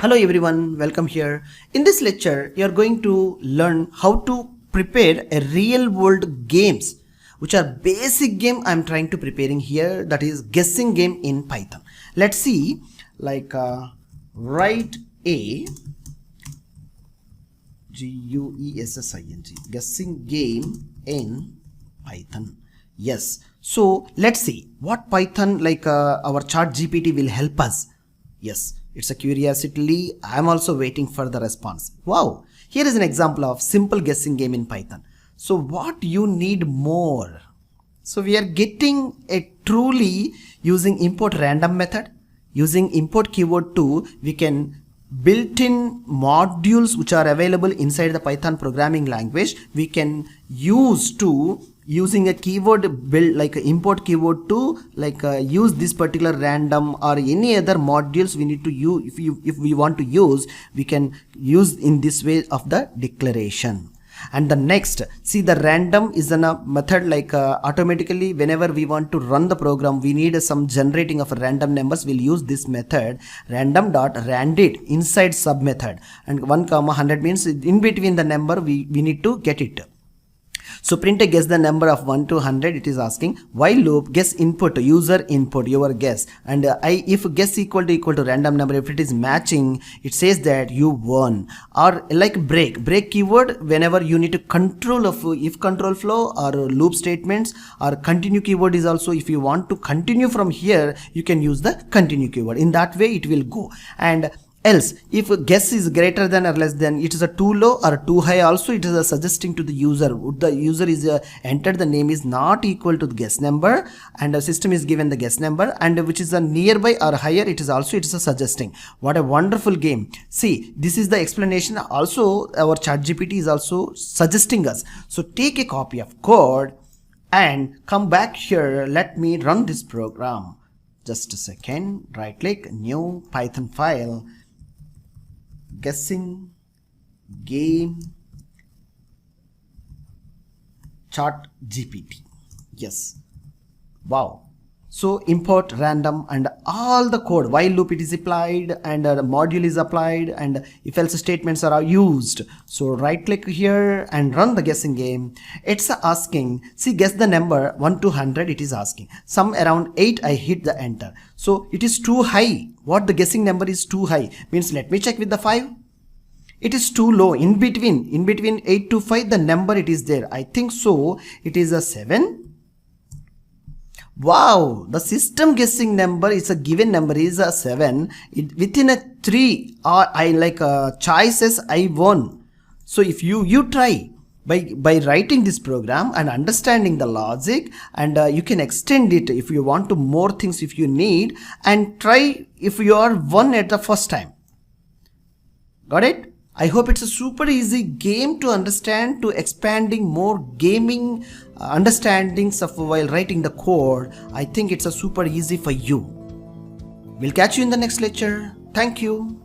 Hello everyone, welcome here. In this lecture, you are going to learn how to prepare a real world games, which are basic game I'm trying to preparing here, that is guessing game in Python. Let's see, write a guessing game in Python. Yes, so let's see what Python our ChatGPT will help us. Yes, it's a curiosity. I'm also waiting for the response. Wow, here is an example of simple guessing game in Python. So what you need more? So we are getting a truly using import random method. Using import keyword 2, we can built-in modules which are available inside the Python programming language. We can use to using a keyword build like import keyword to use this particular random or any other modules we need to use. If we want to use, we can use in this way of the declaration. And the next, see, the random is a method automatically whenever we want to run the program, we need some generating of random numbers. We'll use this method random.randit inside sub method, and 1 comma 100 means in between the number we need to get it. So print a guess the number of 1 to 100. It is asking while loop guess input user input your guess, and if guess equal to random number, if it is matching, it says that you won. Or like break keyword, whenever you need to control of if control flow or loop statements, or continue keyword is also, if you want to continue from here, you can use the continue keyword. In that way it will go. And else, if guess is greater than or less than, it is a too low or too high, also it is a suggesting to the user. The user is entered the name is not equal to the guess number, and the system is given the guess number, and which is a nearby or higher, it is a suggesting. What a wonderful game. See, this is the explanation. Also our ChatGPT is also suggesting us. So take a copy of code and come back here. Let me run this program. Just a second. Right click, new Python file, guessing game ChatGPT. Yes, wow. So import random and all the code, while loop it is applied, and the module is applied, and if else statements are used. So right click here and run the guessing game. It's asking, see, guess the number 1 to 100. It is asking some around 8. I hit the enter. So it is too high. What the guessing number is too high means, let me check with the 5. It is too low. In between 8 to 5, the number it is there. I think so. It is a 7. Wow, the system guessing number is a given number is a 7. Within a 3 or choices I won. So if you try by writing this program and understanding the logic, and you can extend it if you want to more things if you need, and try if you are won at the first time. Got it? I hope it's a super easy game to understand, to expanding more gaming understandings of while writing the code. I think it's a super easy for you. We'll catch you in the next lecture. Thank you.